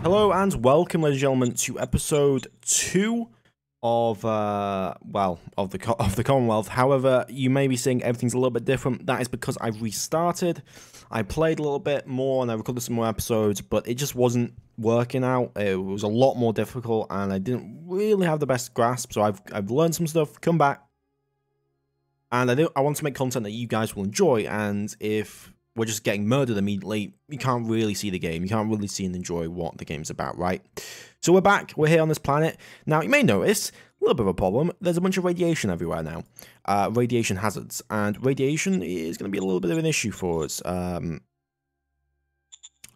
Hello and welcome, ladies and gentlemen, to episode 2 of the Commonwealth. However, you may be seeing everything's a little bit different. That is because I've restarted. I played a little bit more and I recorded some more episodes, but it just wasn't working out. It was a lot more difficult and I didn't really have the best grasp. So I've learned some stuff, come back, and I want to make content that you guys will enjoy. And if we're just getting murdered immediately, you can't really see the game. You can't really see and enjoy what the game's about, right? So we're back. We're here on this planet. Now, you may notice, a little bit of a problem. There's a bunch of radiation everywhere now. Radiation hazards. And radiation is going to be a little bit of an issue for us.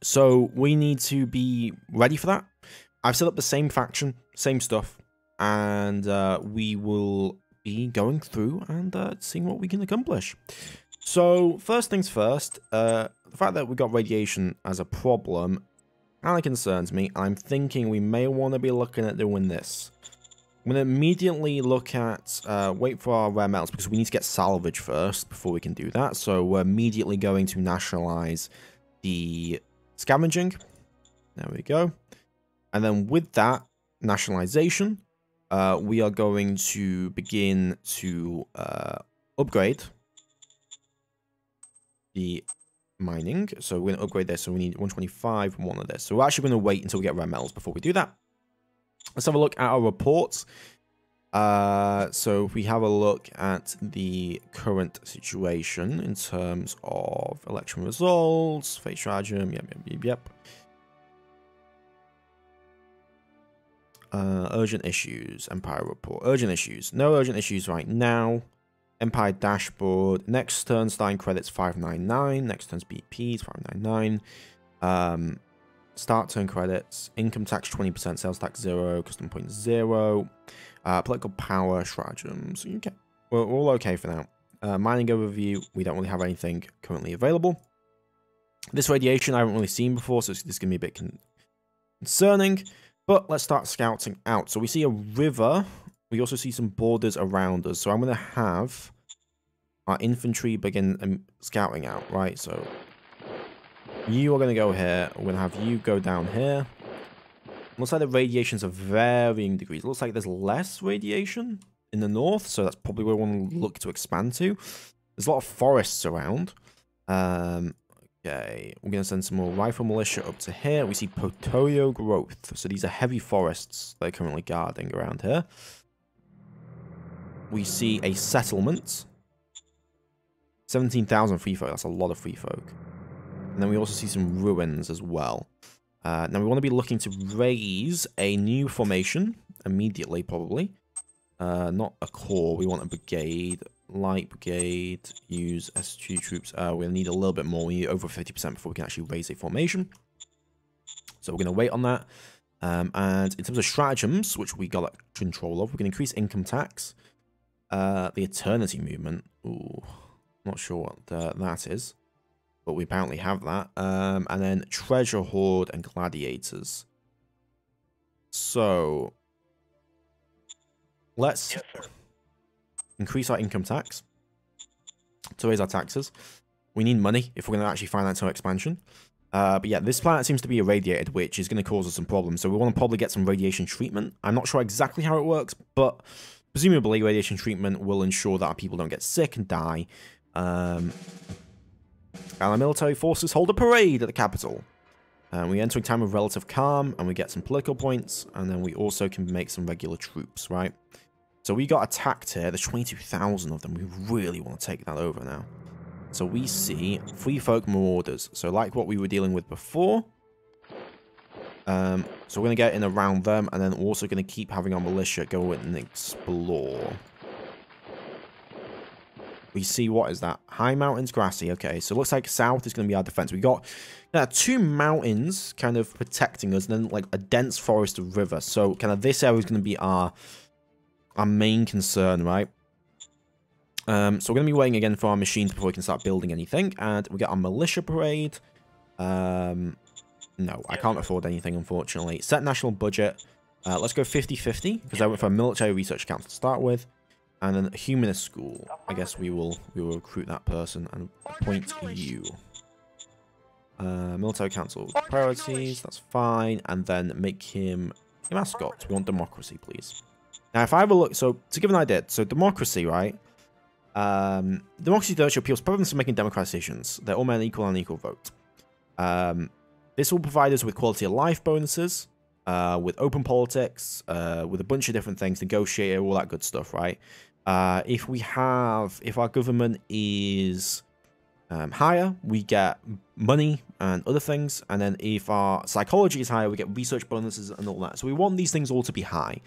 So we need to be ready for that. I've set up the same faction, same stuff. And we will be going through and seeing what we can accomplish. So, first things first, the fact that we got radiation as a problem kind of concerns me. I'm thinking we may want to be looking at doing this. I'm going to immediately look at, wait for our rare metals, because we need to get salvage first before we can do that. So, we're immediately going to nationalize the scavenging. There we go. And then with that nationalization, we are going to begin to upgrade the mining. So we're going to upgrade this. So we need 125 and one of this. So we're actually going to wait until we get rare metals before we do that. Let's have a look at our reports. So if we have a look at the current situation in terms of election results, fate stratagem, yep. Urgent issues, Empire report. Urgent issues. No urgent issues right now. Empire dashboard. Next turn starting credits 599. Next turn's BPs 599. Start turn credits. Income tax 20%. Sales tax 0. Custom point 0. Political power stratagems. Okay, we're all okay for now. Mining overview. We don't really have anything currently available. This radiation I haven't really seen before, so this is going to be a bit concerning. But let's start scouting out. So we see a river. We also see some borders around us. So I'm going to have our infantry begin scouting out, right? So you are going to go here. We're going to have you go down here. Looks like the radiations are varying degrees. It looks like there's less radiation in the north. So that's probably where we want to look to expand to. There's a lot of forests around. Okay, we're going to send some more rifle militia up to here. We see Potoyo growth. So these are heavy forests they're currently guarding around here. We see a settlement. 17,000 free folk. That's a lot of free folk. And then we also see some ruins as well. Now we want to be looking to raise a new formation immediately, probably. Not a corps. We want a brigade. Light brigade. Use S2 troops. We'll need a little bit more. We need over 50% before we can actually raise a formation. So we're going to wait on that. And in terms of stratagems, which we got control of, we can increase income tax. The Eternity Movement. Ooh, not sure what that is. But we apparently have that. And then Treasure Hoard and Gladiators. So let's increase our income tax to raise our taxes. We need money if we're going to actually finance our expansion. But yeah, this planet seems to be irradiated, which is going to cause us some problems. So we want to probably get some radiation treatment. I'm not sure exactly how it works, but presumably, radiation treatment will ensure that our people don't get sick and die. And our military forces hold a parade at the capital. We enter a time of relative calm, and we get some political points, and then we also can make some regular troops, right? So we got attacked here. There's 22,000 of them. We really want to take that over now. So we see free folk marauders. So like what we were dealing with before. So we're going to get in around them, and then also going to keep having our militia go in and explore. We see, what is that? High mountains, grassy. Okay, so it looks like south is going to be our defense. We got two mountains kind of protecting us, and then like a dense forest of river. So kind of this area is going to be our main concern, right? So we're going to be waiting again for our machines before we can start building anything. And we get our militia parade. No, I can't afford anything, unfortunately. Set national budget. Let's go 50-50, because I went for a military research council to start with. And then a humanist school. I guess we will recruit that person and appoint you. Military council priorities, that's fine. And then make him a mascot. We want democracy, please. Now, if I have a look, so to give an idea, so democracy, right? Democracy don't show people's preference for making democratic decisions. They're all men equal and equal vote. This will provide us with quality of life bonuses, with open politics, with a bunch of different things, negotiate, all that good stuff, right? If our government is higher, we get money and other things, and then if our psychology is higher, we get research bonuses and all that. So we want these things all to be high,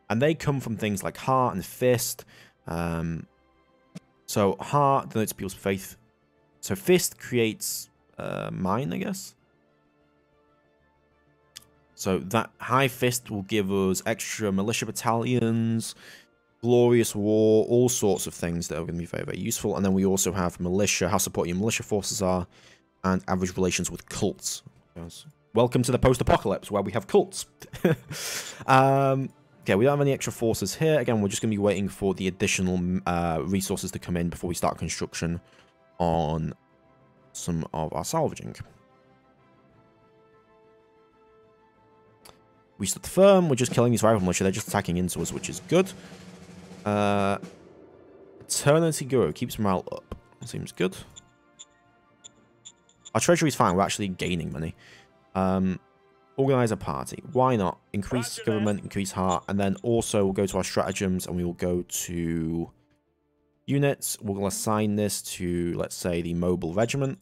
and they come from things like heart and fist. So heart denotes people's faith. So fist creates mind, I guess. So that high fist will give us extra militia battalions, glorious war, all sorts of things that are going to be very, very useful. And then we also have militia, how supportive your militia forces are, and average relations with cults. Yes. Welcome to the post-apocalypse where we have cults. Okay, we don't have any extra forces here. Again, we're just going to be waiting for the additional resources to come in before we start construction on some of our salvaging. We stood firm. We're just killing these rival militia. They're just attacking into us, which is good. Eternity Guru keeps morale up. Seems good. Our treasury is fine. We're actually gaining money. Organize a party. Why not? Increase government, increase heart, and then also we'll go to our stratagems and we will go to units. We'll assign this to, let's say, the mobile regiment.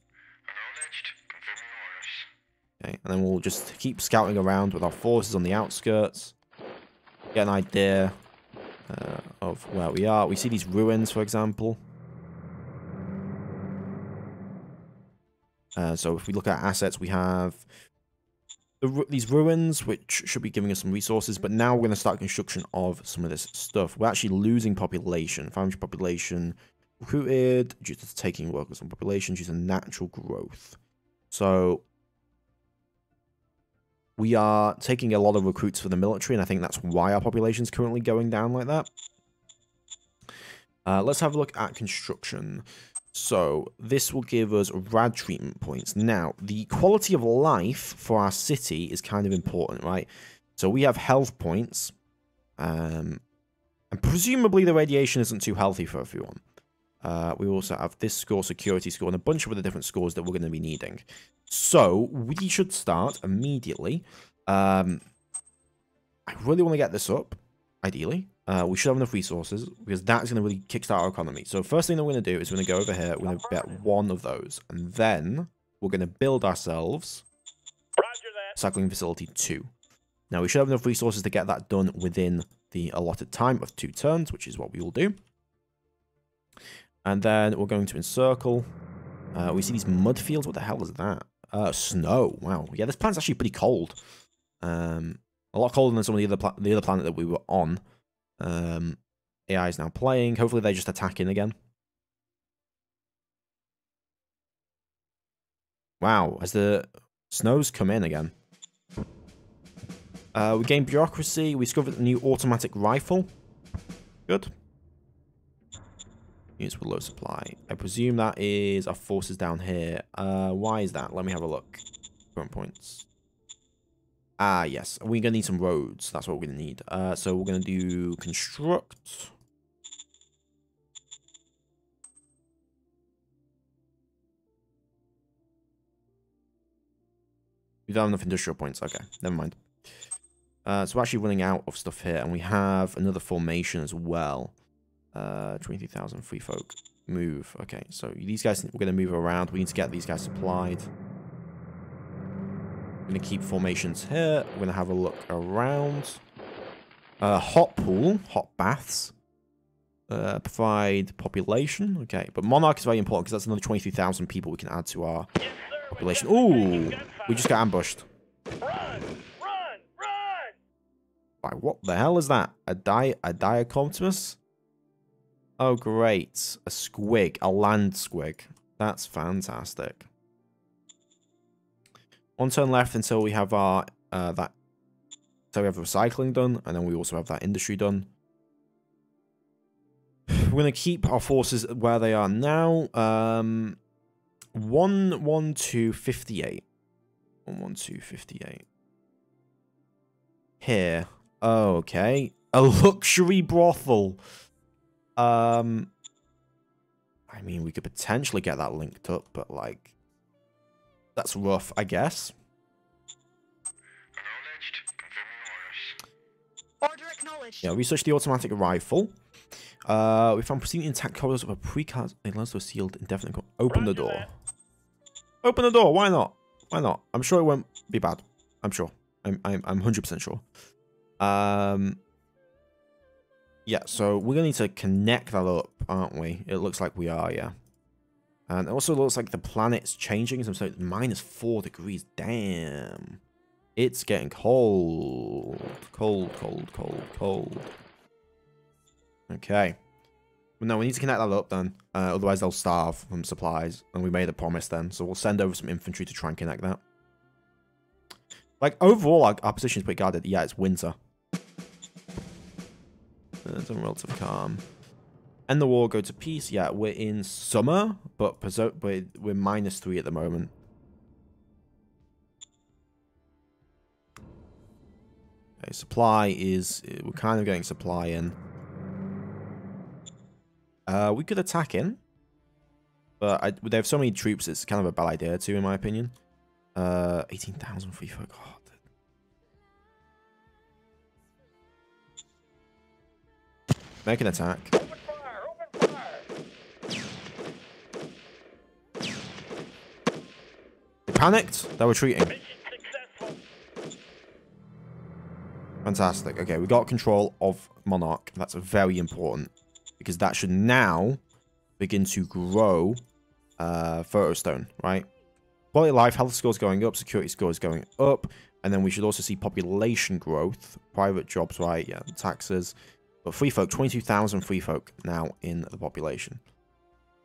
Okay, and then we'll just keep scouting around with our forces on the outskirts. Get an idea of where we are. We see these ruins, for example. So if we look at assets, we have these ruins, which should be giving us some resources, but now we're going to start construction of some of this stuff. We're actually losing population. 500 population recruited due to taking workers on population due to natural growth. So we are taking a lot of recruits for the military, and I think that's why our population is currently going down like that. Let's have a look at construction. So this will give us rad treatment points. Now, the quality of life for our city is kind of important, right? So we have health points. And presumably the radiation isn't too healthy for everyone. We also have this score, security score, and a bunch of other different scores that we're going to be needing. So we should start immediately. I really want to get this up, ideally. We should have enough resources, because that's going to really kickstart our economy. So first thing that we're going to do is we're going to go over here, we're going to get one of those, and then we're going to build ourselves cycling facility 2. Now, we should have enough resources to get that done within the allotted time of 2 turns, which is what we will do. And then we're going to encircle. We see these mud fields. What the hell is that? Snow. Wow. Yeah, this planet's actually pretty cold. A lot colder than some of the other planet that we were on. AI is now playing. Hopefully they're just attacking again. Wow, has the snows come in again? We gained bureaucracy. We discovered a new automatic rifle. Good. Units with low supply. I presume that is our forces down here. Why is that? Let me have a look. Current points. Ah, yes. We're going to need some roads. That's what we're going to need. So we're going to do construct. We don't have enough industrial points. Okay, never mind. So we're actually running out of stuff here. And we have another formation as well. 23,000 free folk. Move. Okay, so these guys, we're going to move around. We need to get these guys supplied. We're going to keep formations here. We're going to have a look around. Hot pool. Hot baths. Provide population. Okay, but Monarch is very important because that's another 23,000 people we can add to our population. Ooh, we just got ambushed. Run! Why, what the hell is that? A diacoptimus? Oh, great. A squig. A land squig. That's fantastic. 1 turn left until we have our so we have recycling done, and then we also have that industry done. We're going to keep our forces where they are now. 1 to 58. 11258. Here. Oh, okay. A luxury brothel. I mean, we could potentially get that linked up, but like, that's rough, I guess. Order acknowledged. Yeah, research the automatic rifle. We found proceeding intact corridors of a precast. It lands to a sealed indefinite. Open the door. Open the door. Why not? Why not? I'm sure it won't be bad. I'm sure. I'm 100% sure. Yeah, so we're gonna need to connect that up, aren't we? It looks like we are, yeah. And it also looks like the planet's changing, so it's -4 degrees. Damn. It's getting cold. Cold, cold, cold, cold. Okay. Well, no, we need to connect that up then. Otherwise they'll starve from supplies. And we made a promise then. So we'll send over some infantry to try and connect that. Like, overall, our position is pretty guarded. Yeah, it's winter. It's a relative calm. End the war, go to peace. Yeah, we're in summer, but we're -3 at the moment. Okay, supply is... We're kind of getting supply in. We could attack in. But they have so many troops, it's kind of a bad idea too, in my opinion. 18,000 free folk. Oh, make an attack. Open fire! Open fire! They panicked. They're retreating. Fantastic. Okay, we got control of Monarch. That's very important. Because that should now begin to grow Photostone, right? Quality of life, health scores going up, security scores going up. And then we should also see population growth. Private jobs, right? Yeah, taxes. But free folk, 22,000 free folk now in the population.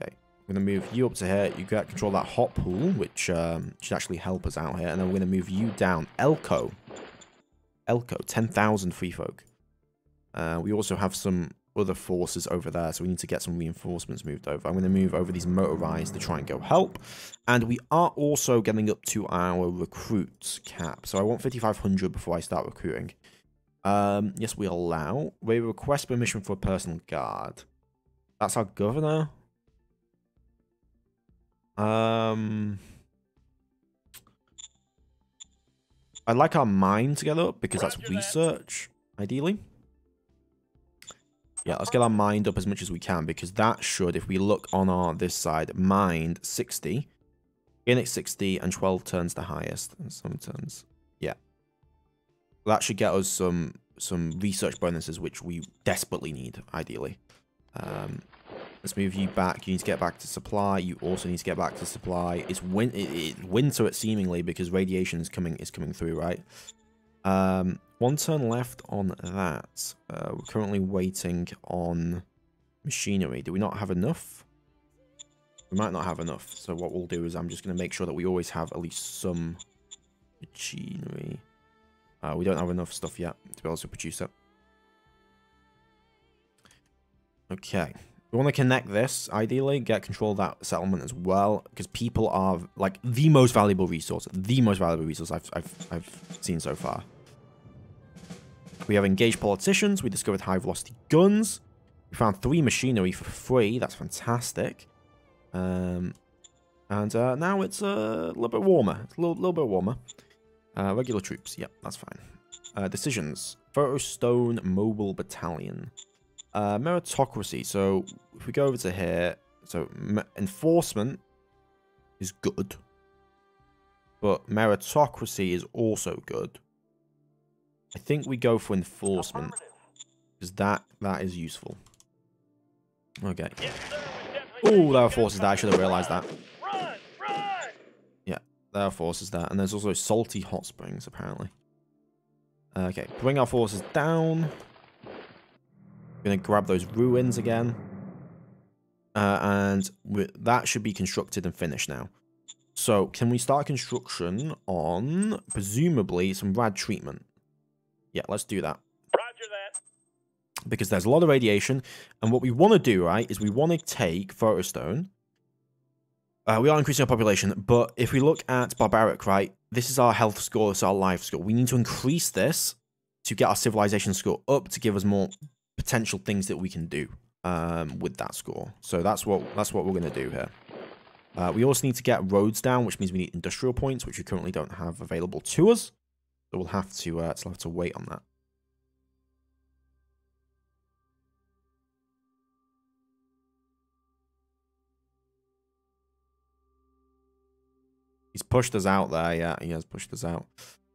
Okay, we're going to move you up to here. You get control of that hot pool, which should actually help us out here. And then we're going to move you down. Elko, 10,000 free folk. We also have some other forces over there, so we need to get some reinforcements moved over. I'm going to move over these motorized to try and go help. And we are also getting up to our recruits cap. So I want 5,500 before I start recruiting. Yes, we allow. We request permission for a personal guard. That's our governor. I'd like our mine to get up because that's research, ideally. Yeah, let's get our mind up as much as we can because that should, if we look on this side, mind 60, in 60, and 12 turns the highest. And some turns, yeah. That should get us some research bonuses, which we desperately need, ideally. Let's move you back. You need to get back to supply. You also need to get back to supply. It's winter, seemingly, because radiation is coming through, right? 1 turn left on that. We're currently waiting on machinery. Do we not have enough? We might not have enough. So what we'll do is I'm just going to make sure that we always have at least some machinery. We don't have enough stuff yet to be able to produce it. Okay. We want to connect this, ideally, get control of that settlement as well, because people are, like, the most valuable resource I've seen so far. We have engaged politicians. We discovered high-velocity guns. We found 3 machinery for free. That's fantastic. And now it's a little bit warmer. It's a little bit warmer. Regular troops. Yep, that's fine. Decisions. Photostone Mobile Battalion. Meritocracy. So if we go over to here, so enforcement is good, but meritocracy is also good. I think we go for enforcement because that is useful. Okay. Oh, there are forces there. I should have realized that. Yeah, there are forces there, and there's also salty hot springs apparently. Okay, bring our forces down. Gonna grab those ruins again. And that should be constructed and finished now. So, can we start construction on, presumably, some rad treatment? Yeah, let's do that. Roger that. Because there's a lot of radiation. And what we want to do, right, is we want to take Photostone. We are increasing our population, but if we look at barbaric, right, this is our health score, it's our life score. We need to increase this to get our civilization score up to give us more potential things that we can do with that score. So that's what we're going to do here. We also need to get roads down, which means we need industrial points, which we currently don't have available to us. So we'll have to wait on that. He's pushed us out there, yeah, he has pushed us out.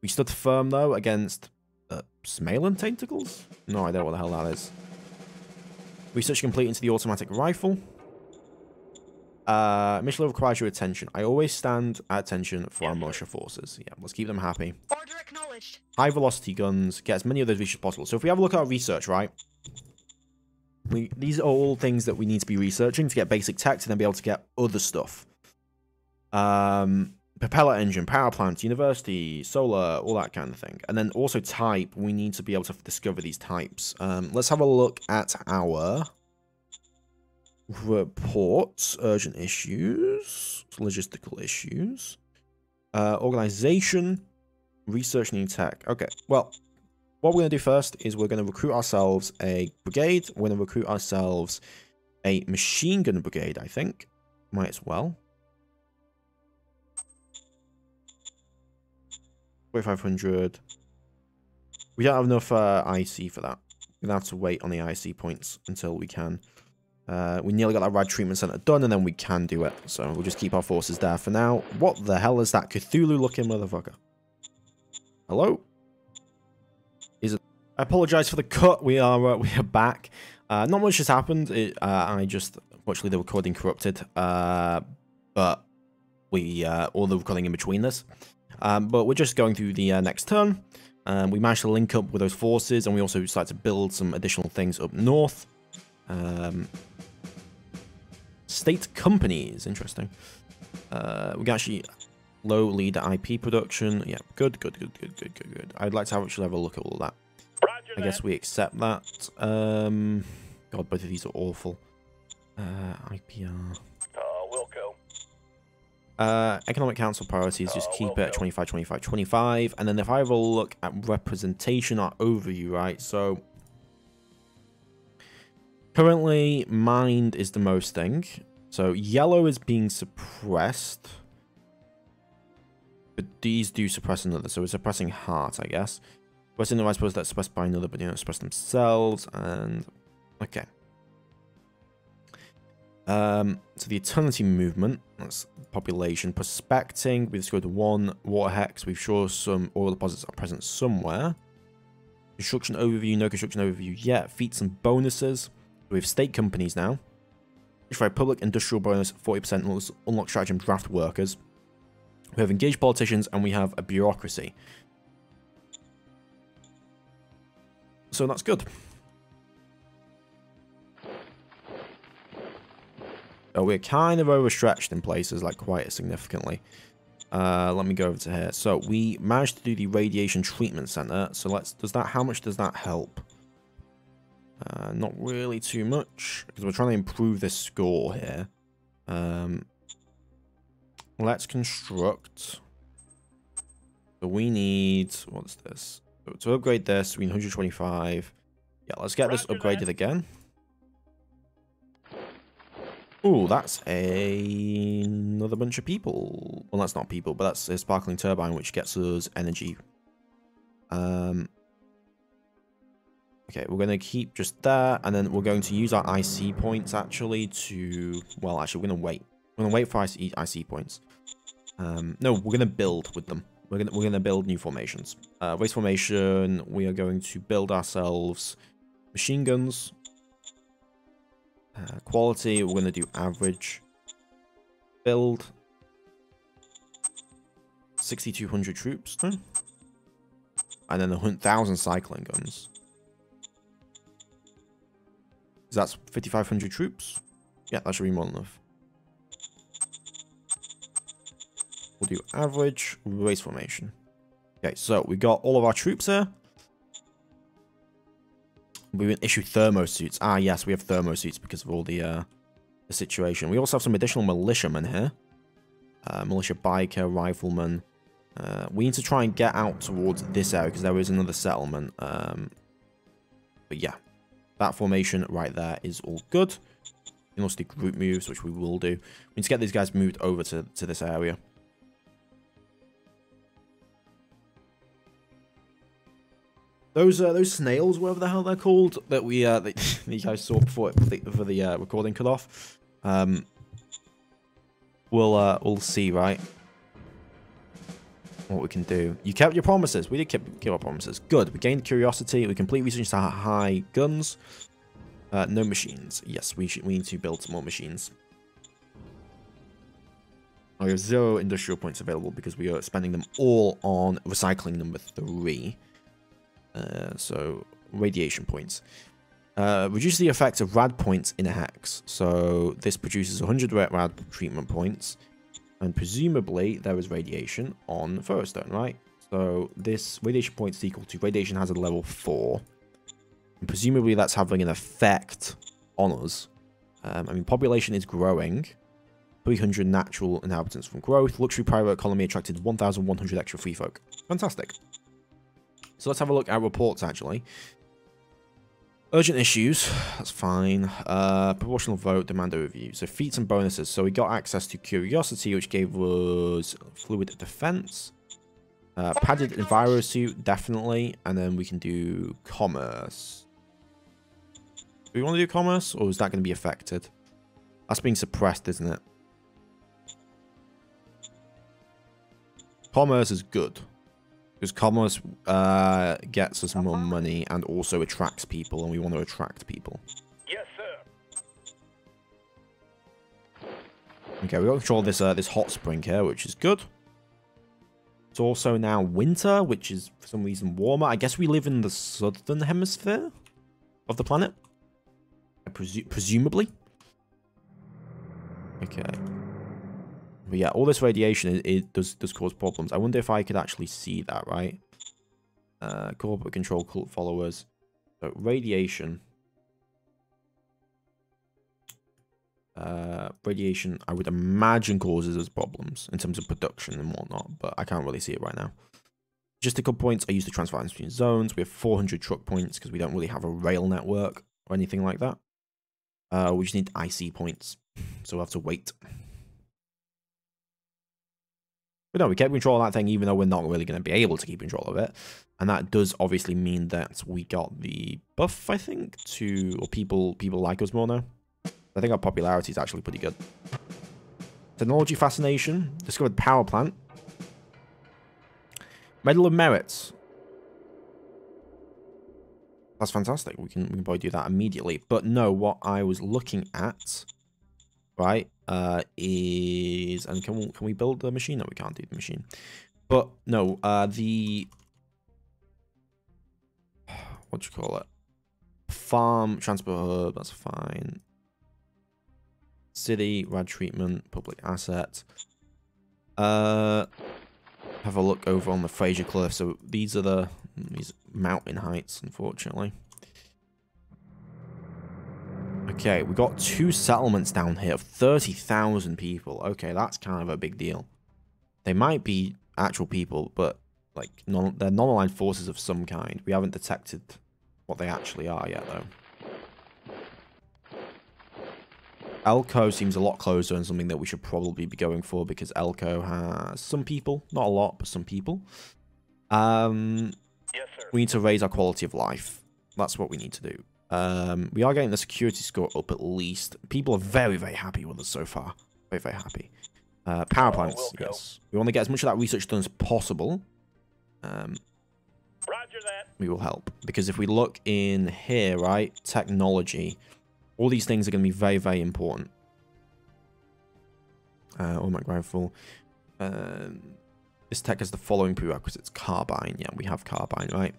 We stood firm, though, against Smalan tentacles? No idea what the hell that is. Research complete into the automatic rifle. Mission level requires your attention. I always stand at attention for our militia forces. Yeah, let's keep them happy. Order acknowledged. High velocity guns. Get as many of those research as possible. So if we have a look at our research, right? These are all things that we need to be researching to get basic tech to then be able to get other stuff. Propeller engine, power plant, university, solar, all that kind of thing. And then also type, we need to be able to discover these types. Let's have a look at our reports. Urgent issues, logistical issues, organization, research, new tech. Okay, well, what we're going to do first is we're going to recruit ourselves a brigade. We're going to recruit ourselves a machine gun brigade, I think. Might as well. 4,500. We don't have enough IC for that. We're going to have to wait on the IC points until we can. We nearly got that rad treatment center done, and then we can do it. So we'll just keep our forces there for now. What the hell is that Cthulhu-looking motherfucker? Hello? Is it? I apologize for the cut. We are back. Not much has happened. Unfortunately, the recording corrupted. But we all the recording in between this. But we're just going through the next turn. We managed to link up with those forces, and we also started to build some additional things up north. State companies, interesting. We can actually low leader IP production. Yeah, good. I'd like to actually have a look at all of that. Roger I guess we accept that. God, both of these are awful. IPR. Wilco. Economic Council priorities, just keep it at 25, 25, 25. And then if I have a look at representation or overview, right? So currently, mind is the most thing. So yellow is being suppressed. But these do suppress another. So we're suppressing heart, I guess. Suppressing the right suppose that's suppressed by another, but you don't suppress themselves. And okay. So the Eternity Movement, that's population. Prospecting, we've scored 1. Water Hex, we've sure some oil deposits are present somewhere. Construction overview, no construction overview yet. Feats and bonuses. We have state companies now. Which provide public industrial bonus, 40% unlock stratagem draft workers. We have engaged politicians, and we have a bureaucracy. So that's good. We're kind of overstretched in places, like quite significantly. Let me go over to here. So we managed to do the radiation treatment center. So how much does that help? Not really too much, because we're trying to improve this score here. Let's construct. So we need, what's this? So to upgrade this, we need 125. Yeah, let's get this upgraded again. Ooh, that's another bunch of people. Well, that's not people, but that's a sparkling turbine, which gets us energy. Okay, we're going to keep just there, and then we're going to use our IC points, actually, to... Well, actually, we're going to wait. We're going to wait for IC points. No, we're going to build with them. We're going to build new formations. Waste formation, we are going to build ourselves machine guns. Quality, we're going to do average. Build. 6,200 troops. And then 1,000 cycling guns. So that's 5,500 troops. Yeah, that should be more than enough. We'll do average race formation. Okay, so we got all of our troops here. We will issue thermosuits. Ah, yes, we have thermosuits because of all the situation. We also have some additional militiamen here. militia biker, rifleman. We need to try and get out towards this area because there is another settlement. But yeah, that formation right there is all good. You can also do group moves, which we will do. We need to get these guys moved over to this area. Those snails, whatever the hell they're called, that we that you guys saw before for the recording cut off. We'll see, right? What we can do. You kept your promises. We did keep our promises. Good. We gained curiosity. We complete research to high guns. No machines. Yes, we need to build some more machines. I have 0 industrial points available because we are spending them all on recycling number 3. So radiation points. Reduce the effect of rad points in a hex. So this produces 100 rad treatment points. And presumably there is radiation on Ferrostone, right? So this radiation points is equal to radiation hazard level 4. And presumably that's having an effect on us. I mean, population is growing. 300 natural inhabitants from growth. Luxury private economy attracted 1,100 extra free folk. Fantastic. So let's have a look at reports, actually. Urgent issues, that's fine. Proportional vote, demand overview. So feats and bonuses. So we got access to curiosity, which gave us fluid defense. Padded envirosuit, definitely. And then we can do commerce. Do we want to do commerce, or is that going to be affected? That's being suppressed, isn't it? Commerce is good. Because commerce gets us more money and also attracts people, and we want to attract people. Yes, sir. Okay, we got control of this hot spring here, which is good. It's also now winter, which is for some reason warmer. I guess we live in the southern hemisphere of the planet, presumably. Okay. But yeah, all this radiation, it does cause problems. I wonder if I could actually see that, right? Corporate control cult followers. So, radiation. Radiation, I would imagine, causes us problems in terms of production and whatnot, but I can't really see it right now. Logistical points are used to transfer items between zones. We have 400 truck points because we don't really have a rail network or anything like that. We just need IC points, so we'll have to wait. But no, we kept control of that thing, even though we're not really going to be able to keep control of it. And that does obviously mean that we got the buff, I think, or people like us more now. I think our popularity is actually pretty good. Technology fascination. Discovered power plant. Medal of Merit. That's fantastic. We can probably do that immediately. But no, what I was looking at, right, is, and can we build the machine? No, we can't do the machine. But no, what do you call it? Farm transport hub. That's fine. City rad treatment, public asset. Have a look over on the Fraser Cliff. So these are these mountain heights, unfortunately. Okay, we got 2 settlements down here of 30,000 people. Okay, that's kind of a big deal. They might be actual people, but like they're non-aligned forces of some kind. We haven't detected what they actually are yet, though. Elko seems a lot closer and something that we should probably be going for because Elko has some people, not a lot, but some people. Yes, sir. We need to raise our quality of life. That's what we need to do. We are getting the security score up at least. People are very, very happy with us so far. Very, very happy. Power plants, yes. We want to get as much of that research done as possible. Roger that. We will help. Because if we look in here, right, technology, all these things are going to be very, very important. Automatic rifle. This tech has the following prerequisites. Carbine. Yeah, we have carbine, right?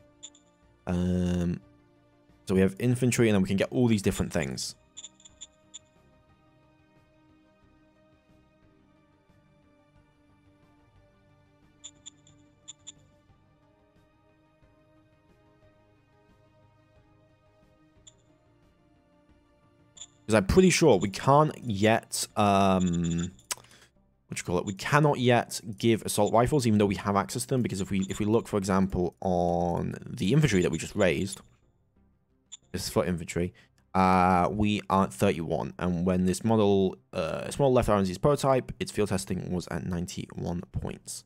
So we have infantry, and then we can get all these different things. Because I'm pretty sure we can't yet, what you call it? We cannot yet give assault rifles, even though we have access to them, because if we look, for example, on the infantry that we just raised, this foot infantry, we are at 31, and when this model, small left RNZ's prototype, its field testing was at 91 points.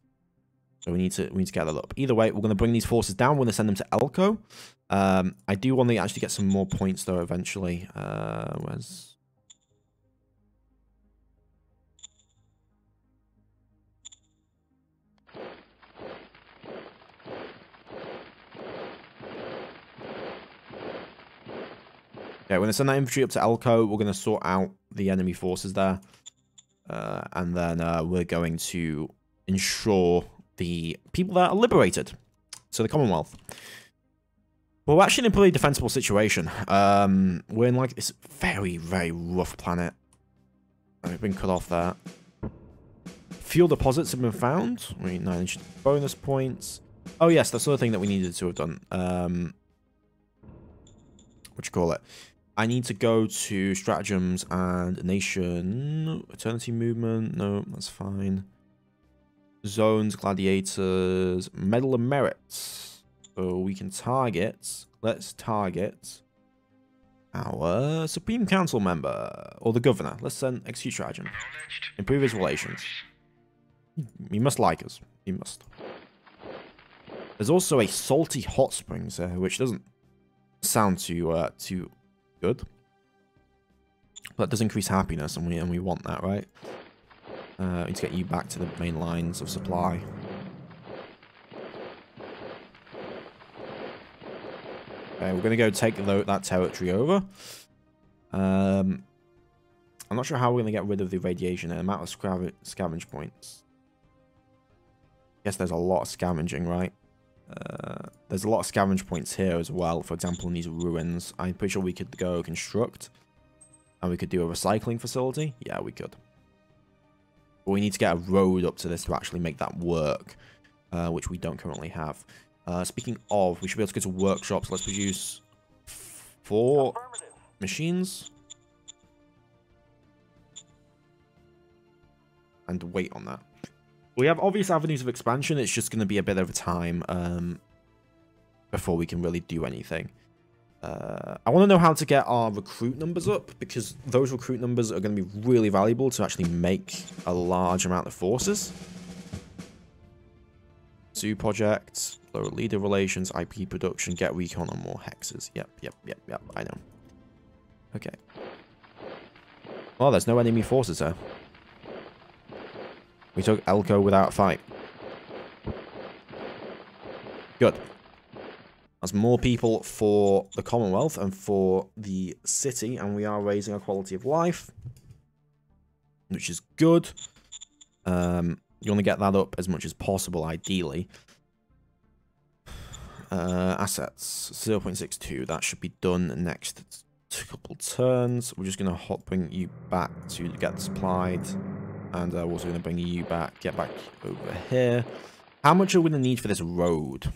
So we need to get that up. Either way, we're going to bring these forces down. We're going to send them to Elko. I do want to actually get some more points though eventually. Where's... Okay, we're going to send that infantry up to Elko. We're going to sort out the enemy forces there. And then we're going to ensure the people that are liberated. So the Commonwealth. Well, we're actually in a pretty defensible situation. We're in like this very, very rough planet. We've been cut off there. Fuel deposits have been found. We need 9 bonus points. Oh yes, that's the other thing that we needed to have done. What you call it? I need to go to stratagems and nation eternity movement. No, that's fine. Zones, gladiators, medal of merit. So we can target. Let's target our Supreme Council member or the governor. Let's send execute stratagem. Improve his relations. He must like us. He must. There's also a salty hot springs there, which doesn't sound too good. But it does increase happiness, and we want that, right? We need to get you back to the main lines of supply. Okay, we're going to go take that territory over. I'm not sure how we're going to get rid of the radiation and amount of scavenge points. I guess there's a lot of scavenging, right? There's a lot of scavenge points here as well. For example, in these ruins, I'm pretty sure we could go construct. And we could do a recycling facility. Yeah, we could. But we need to get a road up to this to actually make that work. Which we don't currently have. Speaking of, we should be able to go to workshops. Let's produce 4 machines. And wait on that. We have obvious avenues of expansion. It's just going to be a bit of a time before we can really do anything. I want to know how to get our recruit numbers up, because those recruit numbers are going to be really valuable to actually make a large amount of forces. Zoo project, lower leader relations, IP production, get recon on more hexes. Yep, I know. Okay. Oh, there's no enemy forces there. We took Elko without a fight. Good. That's more people for the Commonwealth and for the city, and we are raising our quality of life, which is good. You want to get that up as much as possible, ideally. Assets, 0.62. That should be done next couple turns. We're just going to bring you back to get supplied. And we're also going to bring you back, get back over here. How much are we going to need for this road?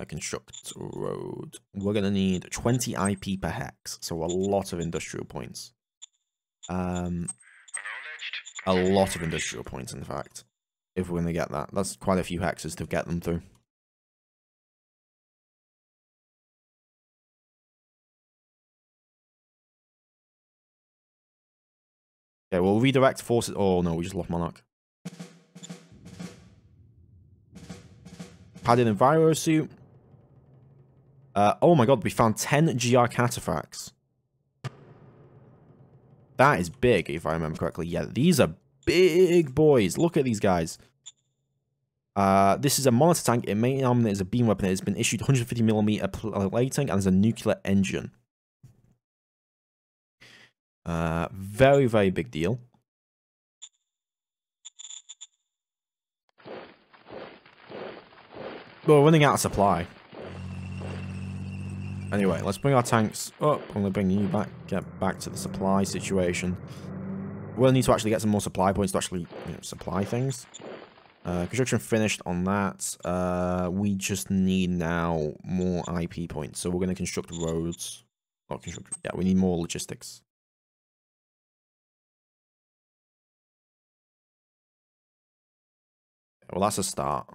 Construct road. We're going to need 20 IP per hex. So a lot of industrial points. A lot of industrial points, in fact. If we're going to get that. That's quite a few hexes to get them through. Okay, we'll redirect forces. Oh no, we just lost Monarch. Padded Enviro suit. Oh my god, we found 10 GR cataphracts. That is big, if I remember correctly. Yeah, these are big boys. Look at these guys. This is a monitor tank. It main armament is a beam weapon. It has been issued 150mm plating and there's a nuclear engine. Very, very big deal. But we're running out of supply. Anyway, let's bring our tanks up. I'm going to bring you back, get back to the supply situation. We'll need to actually get some more supply points to actually supply things. Construction finished on that. We just need now more IP points. So we're going to construct roads. Not construct, yeah, we need more logistics. Well, that's a start.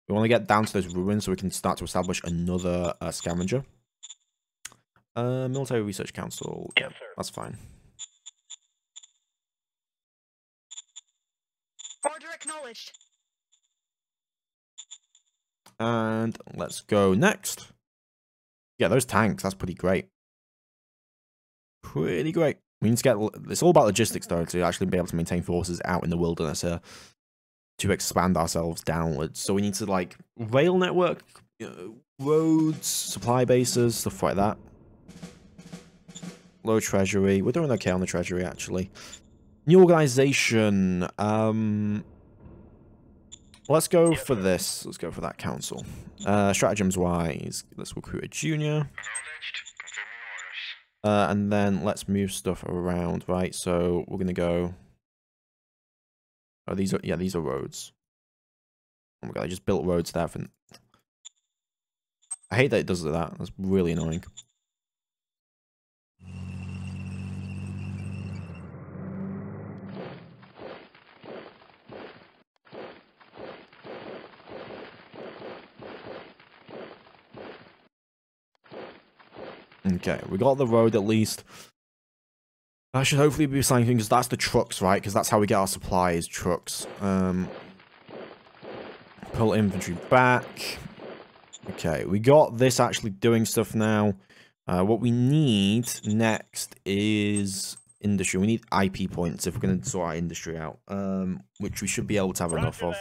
We want to get down to those ruins so we can start to establish another scavenger. Military Research Council. Yes, sir. That's fine. Order acknowledged. And let's go next. Yeah, those tanks. That's pretty great. Pretty great. We need to get... It's all about logistics, though, to actually be able to maintain forces out in the wilderness here. To expand ourselves downwards. So we need to, like, rail network, roads, supply bases, stuff like that. Low treasury. We're doing okay on the treasury, actually. New organization. Let's go for this. Let's go for that council. Stratagems-wise, let's recruit a junior. And then let's move stuff around, right? So we're going to go... Oh, these are roads. Oh my god, I just built roads there for... I hate that it does that. That's really annoying. Okay, we got the road at least. That should hopefully be something, because that's the trucks, right? Because that's how we get our supplies, trucks. Pull infantry back. Okay, we got this actually doing stuff now. What we need next is industry. We need IP points if we're going to sort our industry out, which we should be able to have enough of.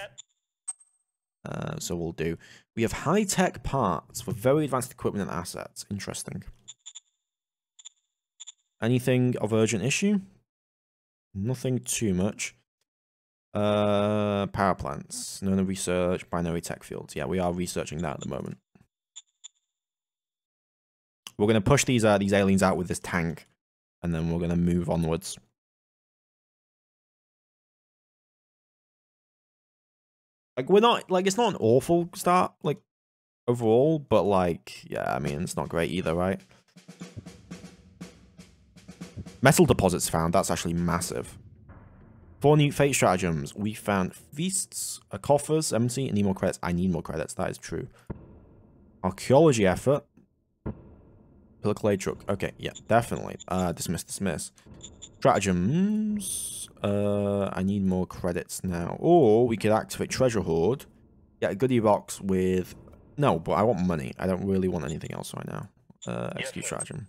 So we'll do. We have high-tech parts for very advanced equipment and assets. Interesting. Anything of urgent issue? Nothing too much. Power plants. None research. Binary tech fields. Yeah, we are researching that at the moment. We're going to push these aliens out with this tank. And then we're going to move onwards. Like, we're not... Like, it's not an awful start, like, overall. But, like, yeah, I mean, it's not great either, right? Metal deposits found. That's actually massive. 4 new fate stratagems. We found feasts, coffers, empty. I need more credits. I need more credits. That is true. Archaeology effort. Pillar clay truck. Okay, yeah, definitely. Dismiss. Stratagems. I need more credits now. Or we could activate treasure hoard. Get a goodie box with... No, but I want money. I don't really want anything else right now. Execute stratagem.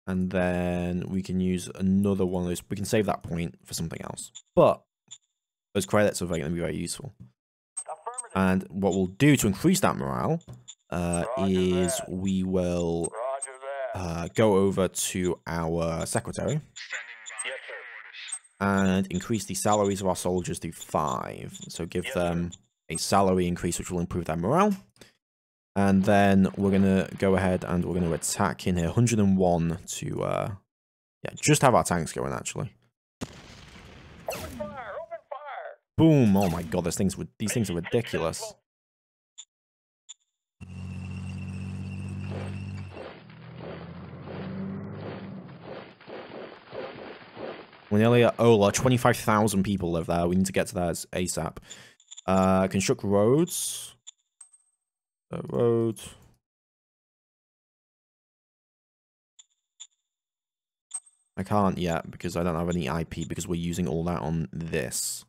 And then we can use another one of those. We can save that point for something else. But those credits are going to be very useful. And what we'll do to increase that morale is we will go over to our secretary and increase the salaries of our soldiers to 5. So give them a salary increase, which will improve their morale. And then we're going to go ahead and we're going to attack in here. 101 to, yeah, just have our tanks going, actually. Open fire! Open fire! Boom! Oh my god, these things are ridiculous. We're nearly at Ola. 25,000 people live there. We need to get to that ASAP. Construct roads. Road. I can't yet because I don't have any IP because we're using all that on this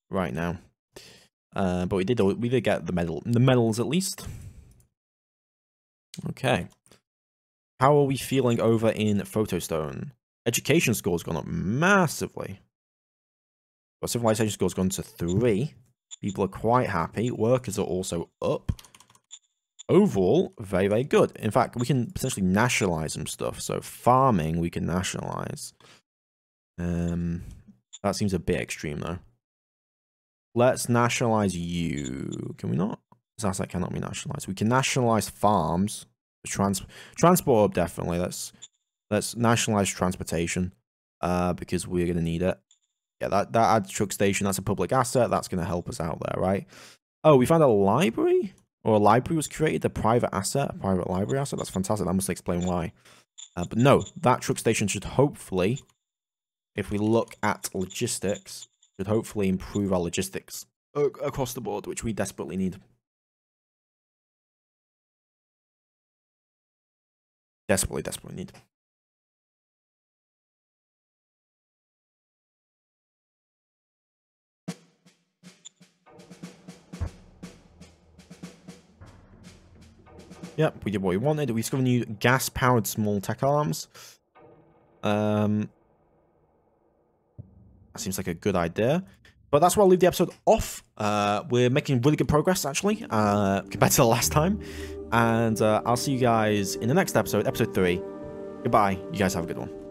right now. But we did get the medals at least. Okay. How are we feeling over in Photostone? Education score's gone up massively. Our civilization score's gone to 3. People are quite happy. Workers are also up. Overall, very, very good. In fact, we can potentially nationalize some stuff. So farming, we can nationalize. That seems a bit extreme, though. Let's nationalize you. Can we not? This asset cannot be nationalized. We can nationalize farms. Transport up, definitely. Let's nationalize transportation because we're going to need it. Yeah, that adds truck station. That's a public asset. That's going to help us out there, right? Oh, we found a library? Or a library was created, a private asset, a private library asset. That's fantastic. That must explain why. But no, that truck station should hopefully, if we look at logistics, should hopefully improve our logistics across the board, which we desperately need. Desperately need. Yep, we did what we wanted. We discovered new gas-powered small tech arms. That seems like a good idea. But that's where I'll leave the episode off. We're making really good progress, actually, compared to the last time. And I'll see you guys in the next episode, episode 3. Goodbye. You guys have a good one.